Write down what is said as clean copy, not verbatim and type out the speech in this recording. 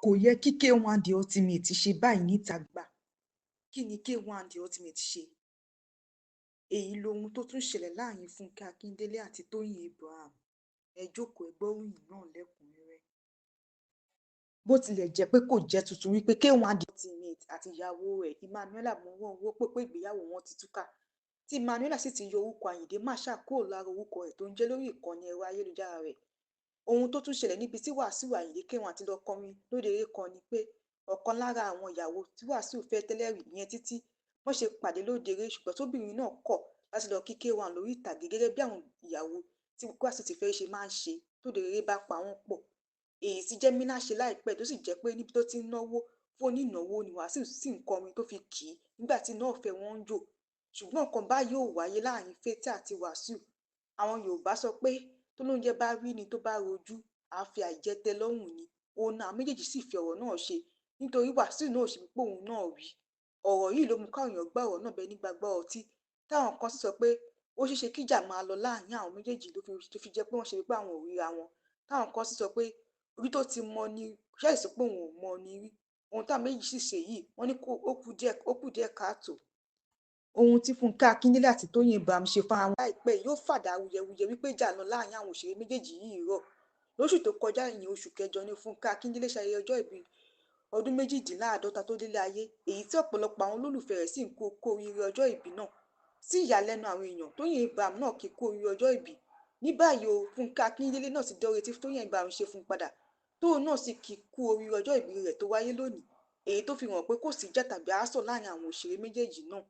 kò yẹ kí K1 The Ultimate ṣe báyìí níta gbà. Kí ni K1 The Ultimate ṣe? Èyí lohun tó tún ṣẹlẹ̀ láàrin Fúnkẹ́ Akíndélé àti Tóyìn Abraham. Ẹ jókòó ẹ gbọ́ ìròyìn náà lẹ́kùnrẹ́rẹ́. Bó tilẹ̀ jẹ́ pé kò jẹ́ tuntun wípé K1 The Ultimate àti ìyàwó rẹ̀ Emmanuela mú wọn owó pé ìgbéyàwó wọn ti túká, tí Emmanuela sì ti yọ orúkọ Àyìndé Marshal kúrò lára orúkọ rẹ̀ tó ń jẹ́ lórí ìkànnì ẹ̀rọ ayélujára rẹ̀. Ohun tó tún ṣẹlẹ̀ níbi tí Wàsíù Àyìndé K1 ti lọ kọrin lóde eré kan ni pé ọ̀kan lára àwọn ìyàwó tí Wàsíù fẹ́ tẹ́lẹ̀ rí ìyẹn Títí, wọ́n ṣe pàdé lóde eré ṣùgbọ́n tóbìnrin náà kọ̀ láti lọ kí K1 lórí ìtàgé gẹ́gẹ́ bí àwọn ìyàwó tí Wàsíù ti fẹ́ ṣe máa ń ṣe tóde eré bá pa wọ́n pọ̀. Èyí tí Jẹ́mínà ṣe láìpẹ́ tó sì jẹ́ pé níbi tó ti ń náwó fún onínáwó ni Wàsíù sì ń kọrin tó fi kì í nígbà tí iná ọ̀fẹ́ wọn ń jò. Ṣùgbọ́n nǹkan báyìí ò wáyé láàrin Fathia àti Wàsíù. Àwọn Yorùbá sọ pé tó lóúnjẹ bá rí ni tó bá rojú àfi àìjẹtẹ lọ́rùn ni. Òun náà méjèèjì sì fi ọ̀rọ̀ náà ṣe nítorí Wàsíù náà ò ṣe pé òun náà rí. Ọ̀rọ̀ yìí ló mú káwọn èèyàn gbá ọ̀rọ̀ náà bẹ nígbàgbá ọtí. Táwọn kan sì sọ pé ó ṣeéṣe kíjà máa lọ láàrin àwọn méjèèjì tó fi jẹ́ pé wọ́n ṣe pé àwọn ò ríra wọn. Táwọn kan sì sọ pé orí tó ti mọ ni ṣáà sọ pé òun ò mọ ni rí. Ohun táwọn méjì sì ṣe yìí wọ́n ní ó kù díẹ̀ káàtó. Ohun tí Fúnkẹ́ Akíndélé àti Tóyìn Abraham ṣe fún àwọn láìpẹ́ yóò fàdà awuyewuye wípé ìjà lọ láàrin àwọn òṣèré méjèèjì yìí rọ̀. Lóṣù tó kọjá ìyẹn oṣù kẹjọ ni Fúnkẹ́ Akíndélé ṣayẹyẹ ọjọ́ ìbí ọdún méjìdínláàádọ́ta tó délé ayé, èyí tí ọ̀pọ̀lọpọ̀ àwọn olólùfẹ́ rẹ̀ sì ń kú oríire ọjọ́ ìbí náà. Sí ìyàlẹ́nu àwọn èèyàn, Tóyìn Abraham náà kì í kú oríire ọjọ́ ìbí. Ní báyìí o, Fúnkẹ́ Akíndélé náà ti dọ́re tí Tóyìn Abraham ṣe fún padà. Tóun náà sì kì í kú oríire ọjọ́ ìbí rẹ̀ tó wáyé lónìí, èyí tó fi hàn pé kò sí ìjà tàbí aásọ̀ láàrin àwọn òṣèré méjèèjì náà.